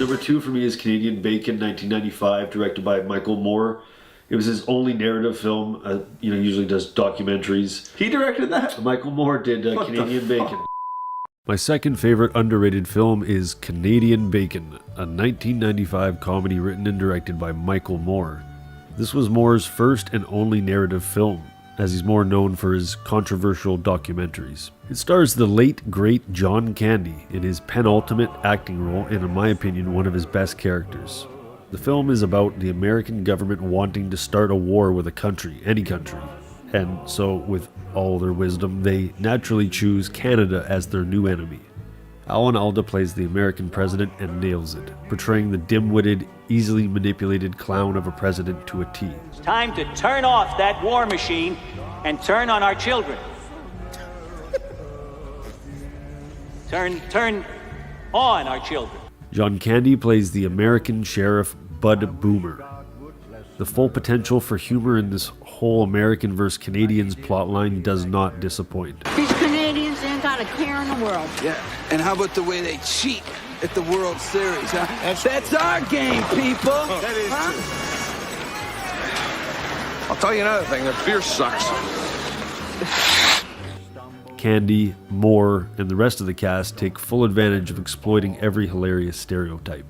Number 2 for me is Canadian Bacon, 1995, directed by Michael Moore. It was his only narrative film. Usually does documentaries. He directed that? Michael Moore did Canadian Bacon. My second favorite underrated film is Canadian Bacon, a 1995 comedy written and directed by Michael Moore. This was Moore's first and only narrative film, as he's more known for his controversial documentaries. It stars the late, great John Candy in his penultimate acting role and, in my opinion, one of his best characters. The film is about the American government wanting to start a war with a country, any country. And so, with all their wisdom, they naturally choose Canada as their new enemy. Alan Alda plays the American president and nails it, portraying the dim-witted, easily manipulated clown of a president to a T. It's time to turn off that war machine and turn on our children. Turn on our children. John Candy plays the American Sheriff Bud Boomer. The full potential for humor in this whole American versus Canadians plotline does not disappoint. These Canadians ain't got a care in the world. Yeah, and how about the way they cheat at the World Series, huh? That's our game, people! That is true. I'll tell you another thing, their beer sucks. Candy, Moore, and the rest of the cast take full advantage of exploiting every hilarious stereotype.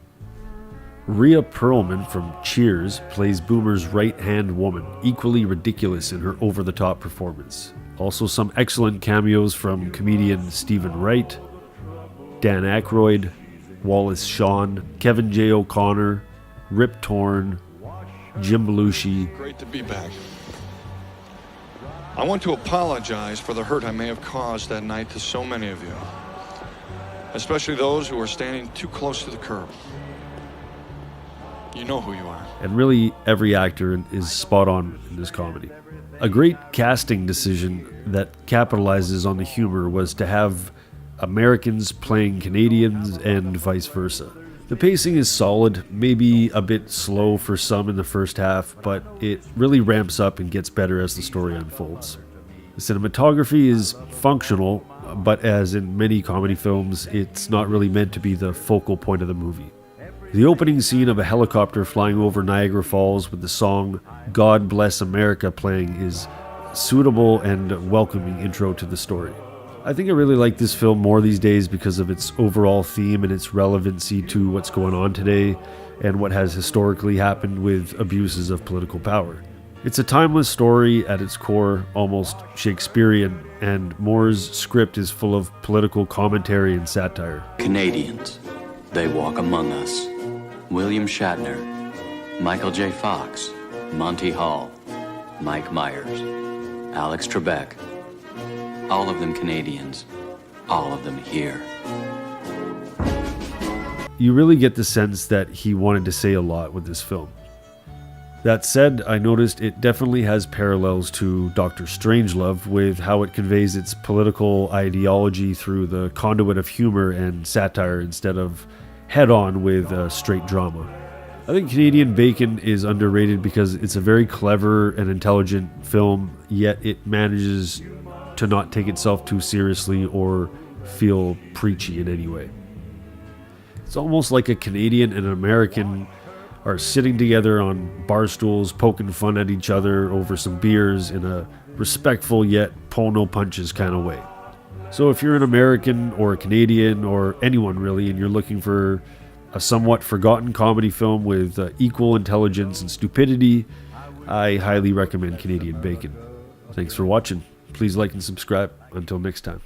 Rhea Perlman from Cheers plays Boomer's right-hand woman, equally ridiculous in her over-the-top performance. Also some excellent cameos from comedian Stephen Wright, Dan Aykroyd, Wallace Shawn, Kevin J. O'Connor, Rip Torn, Jim Belushi. Great to be back. I want to apologize for the hurt I may have caused that night to so many of you, especially those who are standing too close to the curb. You know who you are. And really, every actor is spot on in this comedy. A great casting decision that capitalizes on the humor was to have Americans playing Canadians and vice versa. The pacing is solid, maybe a bit slow for some in the first half, but it really ramps up and gets better as the story unfolds. The cinematography is functional, but as in many comedy films, it's not really meant to be the focal point of the movie. The opening scene of a helicopter flying over Niagara Falls with the song God Bless America playing is a suitable and welcoming intro to the story. I think I really like this film more these days because of its overall theme and its relevancy to what's going on today and what has historically happened with abuses of political power. It's a timeless story at its core, almost Shakespearean, and Moore's script is full of political commentary and satire. Canadians, they walk among us. William Shatner, Michael J. Fox, Monty Hall, Mike Myers, Alex Trebek. All of them Canadians, all of them here. You really get the sense that he wanted to say a lot with this film. That said, I noticed it definitely has parallels to Dr. Strangelove with how it conveys its political ideology through the conduit of humor and satire instead of head-on with straight drama. I think Canadian Bacon is underrated because it's a very clever and intelligent film, yet it manages to not take itself too seriously or feel preachy in any way. It's almost like a Canadian and an American are sitting together on bar stools, poking fun at each other over some beers in a respectful yet pull no punches kind of way. So if you're an American or a Canadian or anyone really, and you're looking for a somewhat forgotten comedy film with equal intelligence and stupidity, I highly recommend Canadian Bacon. Thanks for watching. Please like and subscribe. Until next time.